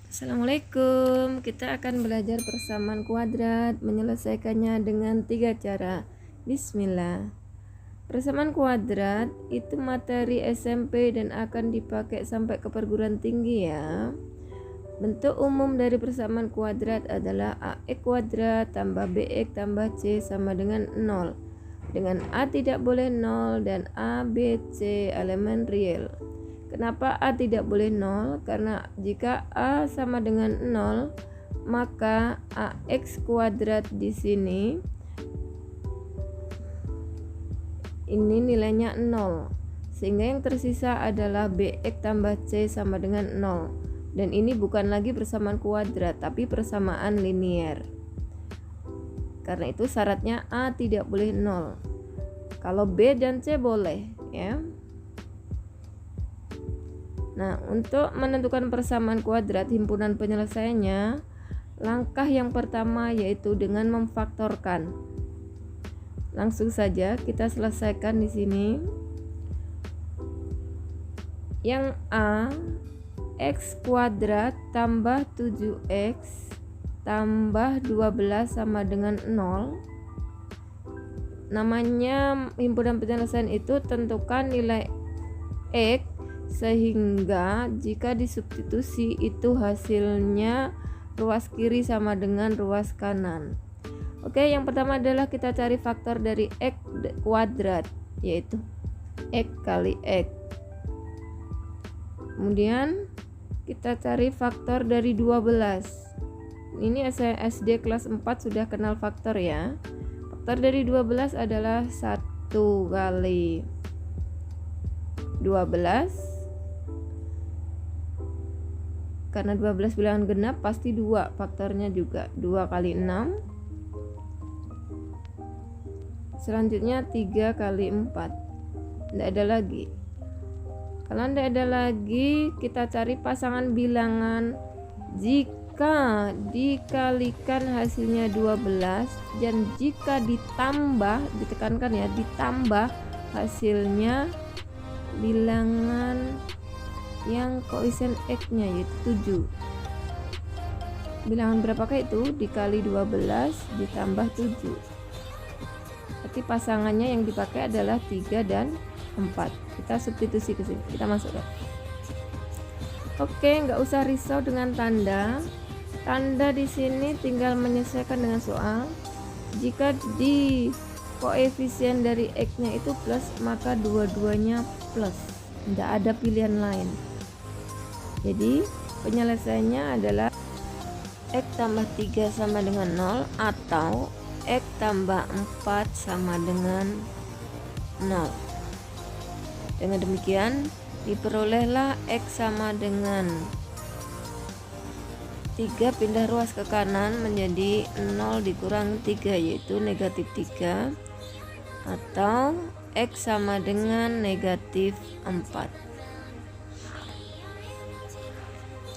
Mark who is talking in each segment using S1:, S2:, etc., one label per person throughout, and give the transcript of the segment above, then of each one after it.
S1: Assalamualaikum. Kita akan belajar persamaan kuadrat, menyelesaikannya dengan 3 cara. Bismillah. Persamaan kuadrat itu materi SMP dan akan dipakai sampai ke perguruan tinggi ya. Bentuk umum dari persamaan kuadrat adalah AX kuadrat tambah BX tambah C sama dengan 0. Dengan A tidak boleh 0 dan A, B, C elemen real. Kenapa A tidak boleh 0? Karena jika A sama dengan 0, maka AX kuadrat di sini ini nilainya 0. Sehingga yang tersisa adalah BX tambah C sama dengan 0. Dan ini bukan lagi persamaan kuadrat, tapi persamaan linier. Karena itu syaratnya A tidak boleh 0. Kalau B dan C boleh, ya. Nah, untuk menentukan persamaan kuadrat himpunan penyelesaiannya, langkah yang pertama yaitu dengan memfaktorkan. Langsung saja kita selesaikan di sini. Yang A, X kuadrat tambah 7X tambah 12 sama dengan 0. Namanya himpunan penyelesaian itu tentukan nilai X, sehingga jika disubstitusi itu hasilnya ruas kiri sama dengan ruas kanan. Oke, yang pertama adalah kita cari faktor dari X kuadrat, yaitu X kali X. Kemudian kita cari faktor dari 12. Ini SD kelas 4 sudah kenal faktor ya. Faktor dari 12 adalah 1 kali 12. Karena 12 bilangan genap pasti 2 faktornya juga. 2 kali 6. Selanjutnya 3 kali 4. Tidak ada lagi. Kalau tidak ada lagi, kita cari pasangan bilangan. Jika dikalikan hasilnya 12 dan jika ditambah, ditekankan ya, ditambah hasilnya bilangan yang koefisien X-nya yaitu 7. Bilangan berapakah itu? Dikali 12 ditambah 7. Berarti pasangannya yang dipakai adalah 3 dan 4. Kita substitusi ke sini. Kita masukkan. Oke, nggak usah risau dengan tanda. Tanda di sini tinggal menyesuaikan dengan soal. Jika di koefisien dari X-nya itu plus, maka dua-duanya plus. Tidak ada pilihan lain. Jadi penyelesaiannya adalah X tambah 3 sama dengan 0 atau X tambah 4 sama dengan 0. Dengan demikian diperolehlah X sama dengan 3 pindah ruas ke kanan menjadi 0 dikurang 3 yaitu negatif 3, atau X sama dengan negatif 4.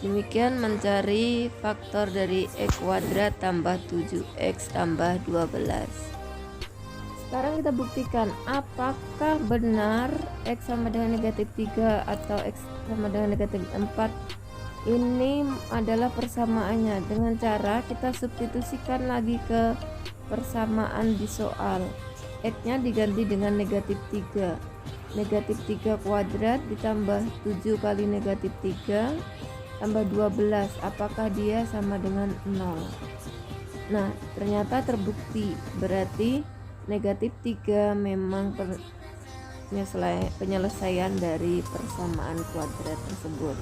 S1: Demikian mencari faktor dari X kuadrat tambah 7X tambah 12. Sekarang kita buktikan apakah benar X sama dengan negatif 3 atau X sama dengan negatif 4. Ini adalah persamaannya dengan cara kita substitusikan lagi ke persamaan di soal. X-nya diganti dengan negatif 3. Negatif 3 kuadrat ditambah 7 kali negatif 3 tambah 12. Apakah dia sama dengan 0? Nah, ternyata terbukti. Berarti negatif 3 memang penyelesaian dari persamaan kuadrat tersebut.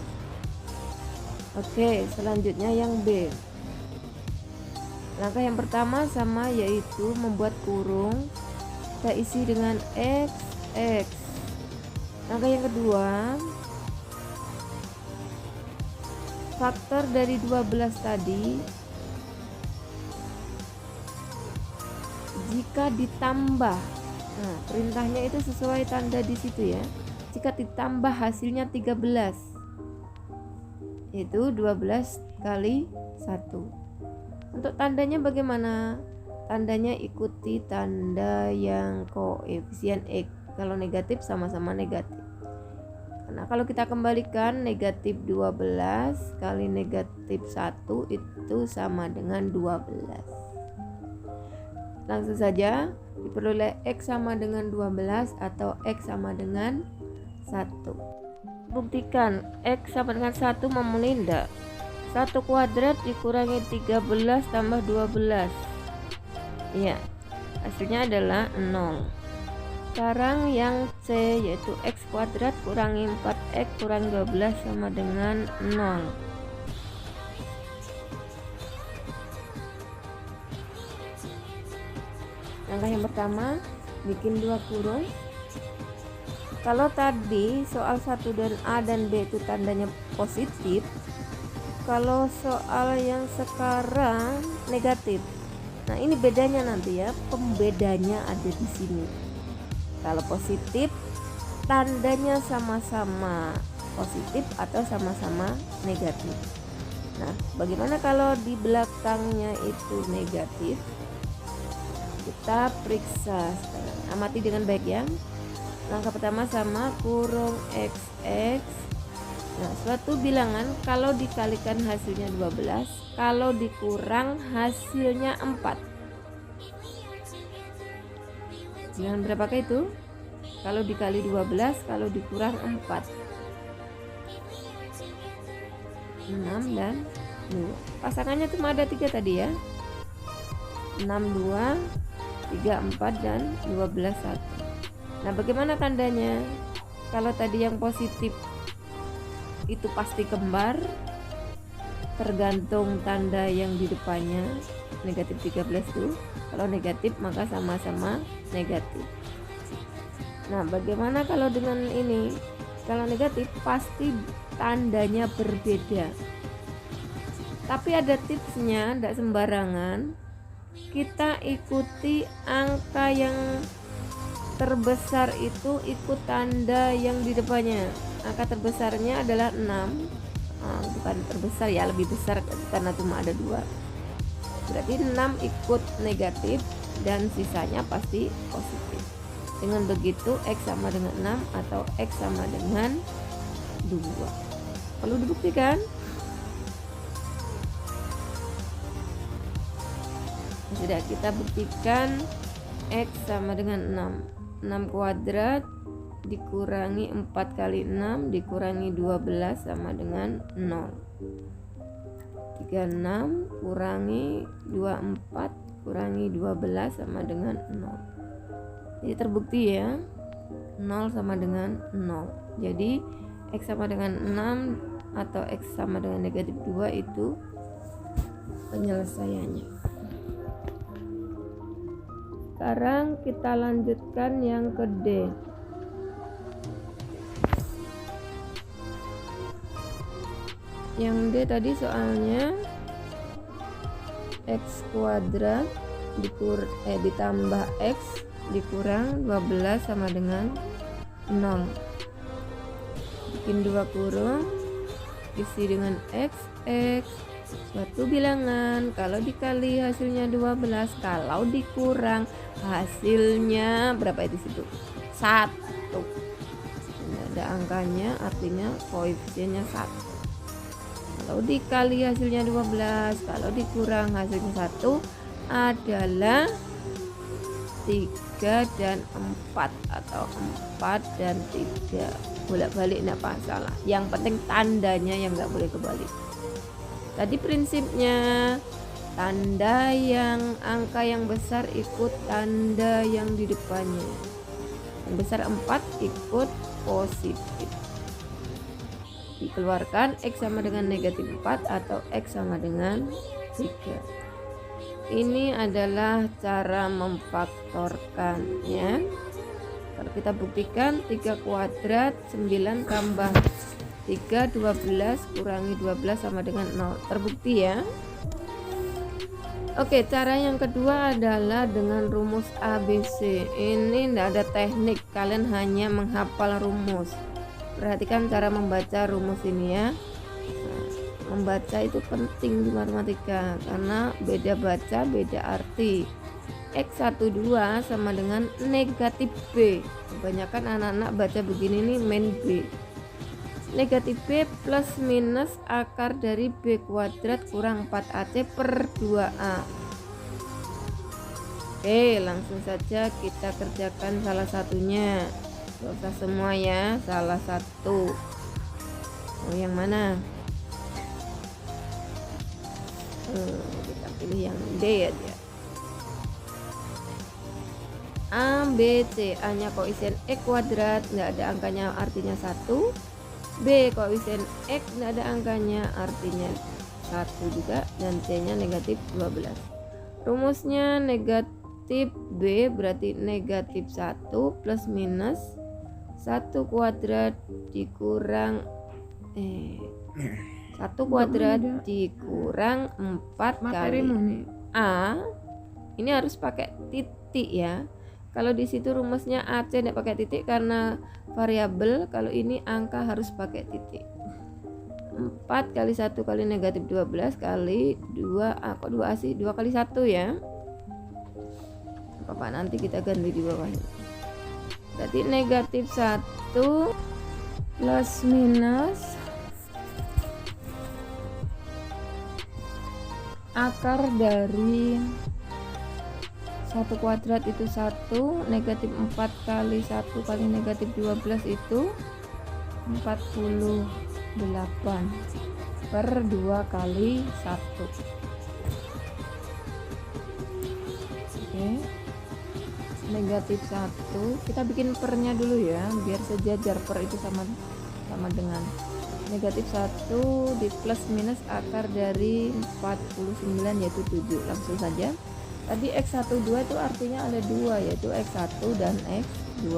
S1: Oke, selanjutnya yang B. Langkah yang pertama sama, yaitu membuat kurung. Kita isi dengan X. Langkah yang kedua, faktor dari 12 tadi jika ditambah, nah perintahnya itu sesuai tanda di situ ya. Jika ditambah hasilnya 13, yaitu 12 kali 1. Untuk tandanya bagaimana? Tandanya ikuti tanda yang koefisien X. Kalau negatif sama-sama negatif. Nah, kalau kita kembalikan negatif 12 kali negatif 1 itu sama dengan 12. Langsung saja diperoleh X sama dengan 12 atau X sama dengan 1. Buktikan X sama dengan 1 memenuhi enggak? 1 kuadrat dikurangi 13 tambah 12. Iya, hasilnya adalah 0. Sekarang yang C yaitu X kuadrat kurangi 4X kurangi 12 sama dengan 0. Langkah yang pertama, bikin 2 kurung. Kalau tadi soal 1 dan A dan B itu tandanya positif, kalau soal yang sekarang negatif. Nah, ini bedanya nanti ya, pembedanya ada di sini. Kalau positif, tandanya sama-sama positif atau sama-sama negatif. Nah, bagaimana kalau di belakangnya itu negatif? Kita periksa sekarang. Amati dengan baik ya. Langkah pertama sama kurung XX. Nah, suatu bilangan kalau dikalikan hasilnya 12, kalau dikurang hasilnya 4. Bilangan berapakah itu? Kalau dikali 12, kalau dikurang 4. 6 dan 2. Pasangannya cuma ada 3 tadi ya. 6, 2, 3, 4 dan 12, 1. Nah, bagaimana tandanya? Kalau tadi yang positif itu pasti kembar, tergantung tanda yang di depannya. Negatif 13 itu kalau negatif maka sama-sama negatif. Nah, bagaimana kalau dengan ini? Kalau negatif pasti tandanya berbeda. Tapi ada tipsnya, tidak sembarangan. Kita ikuti angka yang terbesar itu ikut tanda yang di depannya. Angka terbesarnya adalah 6. Bukan terbesar ya, lebih besar karena cuma ada 2. Berarti 6 ikut negatif dan sisanya pasti positif. Dengan begitu X sama dengan 6 atau X sama dengan 2. Perlu dibuktikan? Sudah, kita buktikan X sama dengan 6. 6 kuadrat dikurangi 4 kali 6 dikurangi 12 sama dengan 0. 36 kurangi 24 kurangi 12 sama dengan 0. Jadi terbukti ya, 0 sama dengan 0. Jadi X sama dengan 6 atau X sama dengan negatif 2 itu penyelesaiannya. Sekarang kita lanjutkan yang ke D. Yang D tadi soalnya X kuadrat ditambah X dikurang 12 sama dengan 0. Bikin 2 kurung, isi dengan X. Suatu bilangan kalau dikali hasilnya 12, kalau dikurang hasilnya berapa itu situ? 1. Ini ada angkanya, artinya koefisiennya 1. Kalau dikali hasilnya 12, kalau dikurang hasilnya 1 adalah 3 dan 4 atau 4 dan 3. Bolak-balik enggak masalah. Yang penting tandanya yang enggak boleh kebalik. Tadi prinsipnya tanda yang angka yang besar ikut tanda yang di depannya. Yang besar 4 ikut positif. Dikeluarkan X sama dengan negatif 4 atau X sama dengan 3. Ini adalah cara memfaktorkan ya. Kalau kita buktikan 3 kuadrat 9 tambah 3 12 kurangi 12 sama dengan 0. Terbukti ya. Oke, cara yang kedua adalah dengan rumus ABC. Ini tidak ada teknik, kalian hanya menghafal rumus. Perhatikan cara membaca rumus ini ya. Nah, membaca itu penting di matematika karena beda baca beda arti. X12 sama dengan negatif B. Kebanyakan anak-anak baca begini nih main B. negatif B plus minus akar dari B kuadrat kurang 4AC per 2A. Oke, langsung saja kita kerjakan salah satunya. Gak usah semua ya, salah satu. Oh, yang mana? Kita pilih yang D aja. A, B, C. A nya koefisien X kuadrat, nggak ada angkanya artinya 1. B koefisien X nggak ada angkanya artinya 1 juga. Dan C nya negatif 12. Rumusnya negatif B berarti negatif 1 plus minus 1 kuadrat dikurang 1 kuadrat dikurang 4 kali A. Ini harus pakai titik ya. Kalau di situ rumusnya AC tidak pakai titik karena variabel. Kalau ini angka harus pakai titik. 4 kali 1 kali negatif 12 kali 2A. Kok 2A sih? 2 kali 1 ya. Apa nanti kita ganti di bawah ini. Berarti negatif 1 plus minus akar dari 1 kuadrat itu 1, negatif 4 kali 1 kali negatif 12 itu 48 per 2 kali 1. Oke, negatif 1 kita bikin pernya dulu ya biar sejajar. Per itu sama dengan negatif 1 di plus minus akar dari 49 yaitu 7. Langsung saja. Tadi X12 itu artinya ada 2 yaitu X1 dan X2.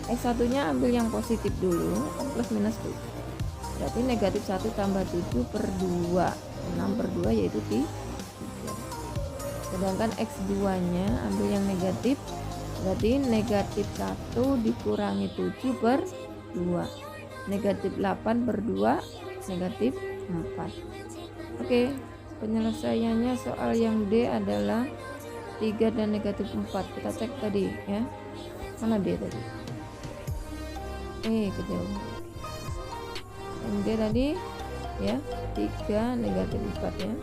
S1: X1 nya ambil yang positif dulu, plus minus 7. Berarti negatif 1 tambah 7 per 2, 6 per 2 yaitu 3. Sedangkan X2 nya ambil yang negatif, berarti negatif 1 dikurangi 7 per 2, negatif 8 per 2, negatif 4. Oke, penyelesaiannya soal yang D adalah 3 dan negatif 4. Kita cek tadi ya. Mana D tadi? Kejauhan. Yang D tadi ya 3 negatif 4 ya.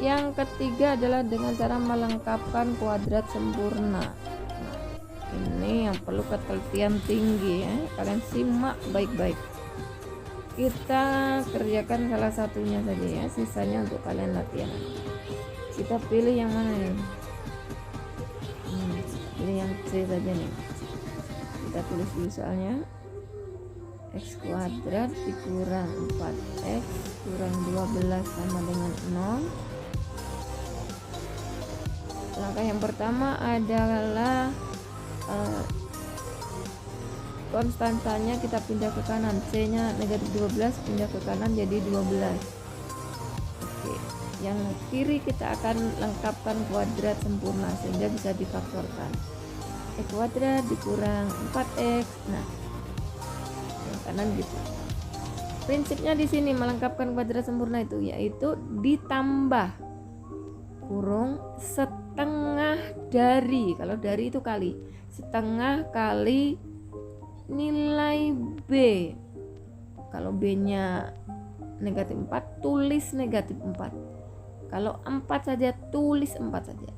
S1: Yang ketiga adalah dengan cara melengkapkan kuadrat sempurna. Nah, ini yang perlu ketelitian tinggi ya. Kalian simak baik-baik. Kita kerjakan salah satunya saja ya. Sisanya untuk kalian latihan. Kita pilih yang mana nih? Pilih yang C saja nih. Kita tulis dulu soalnya. X kuadrat dikurang 4X kurang 12 sama dengan 0. Langkah yang pertama adalah konstantanya kita pindah ke kanan. C nya negatif 12 pindah ke kanan jadi 12. Oke, yang kiri kita akan lengkapkan kuadrat sempurna sehingga bisa difaktorkan. X kuadrat dikurang 4X. Nah, yang kanan gitu. Prinsipnya di sini melengkapkan kuadrat sempurna itu yaitu ditambah kurung setengah dari, kalau dari itu kali, setengah kali nilai B. Kalau B nya negatif 4 tulis negatif 4. Kalau 4 saja tulis 4 saja.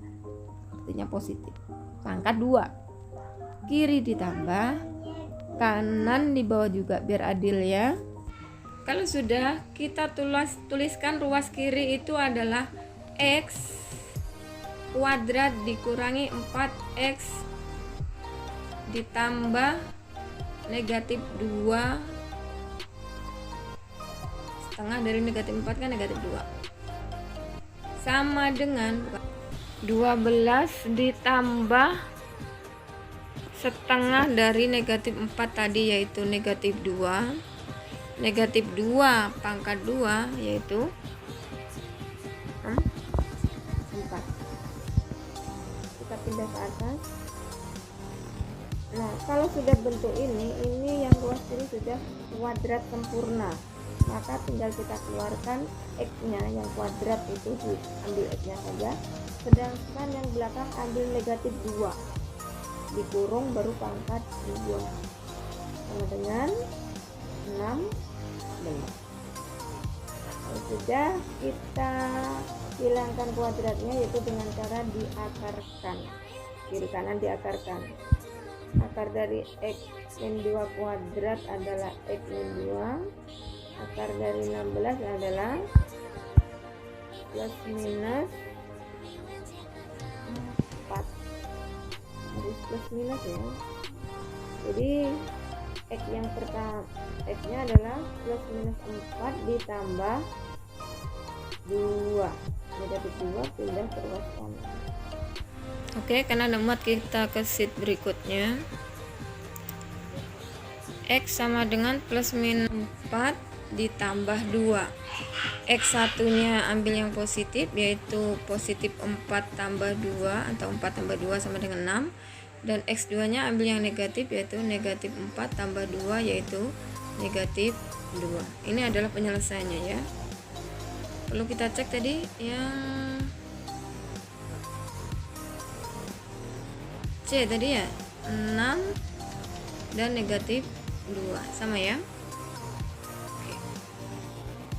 S1: Artinya positif. Pangkat 2. Kiri ditambah, kanan di bawah juga biar adil ya. Kalau sudah, kita tuliskan ruas kiri itu adalah X kuadrat dikurangi 4X ditambah negatif 2 setengah dari negatif 4 kan negatif 2 sama dengan 12 ditambah setengah dari negatif 4 tadi yaitu negatif 2. Negatif 2 pangkat 2 yaitu 4. Kita pindah ke atas. Nah, kalau sudah bentuk ini yang ruas ini sudah kuadrat sempurna. Maka tinggal kita keluarkan X-nya yang kuadrat itu ambil X-nya saja. Sedangkan yang belakang ambil negatif 2. Dikurung baru pangkat 2. Sama dengan 16. Kalau sudah, kita hilangkan kuadratnya yaitu dengan cara diakarkan, kiri kanan diakarkan. Akar dari x min 2 kuadrat adalah x min 2. Akar dari 16 adalah plus minus 4. Harus plus minus ya. Jadi x yang pertama, x nya adalah plus minus 4 ditambah 2. Negatif 2 pindah ke ruas kanan. Oke, karena ada muat, kita ke sheet berikutnya. X sama dengan plus minus 4 ditambah 2. X1 nya ambil yang positif, yaitu positif 4 tambah 2 atau 4 tambah 2 sama dengan 6. Dan X2 nya ambil yang negatif, yaitu negatif 4 tambah 2 yaitu negatif 2. Ini adalah penyelesaiannya ya. Perlu kita cek tadi yang C tadi ya, 6 dan negatif 2 sama ya. Oke.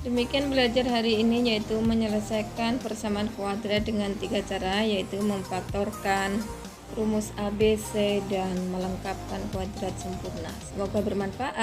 S1: Demikian belajar hari ini, yaitu menyelesaikan persamaan kuadrat dengan 3 cara, yaitu memfaktorkan rumus ABC dan melengkapkan kuadrat sempurna. Semoga bermanfaat.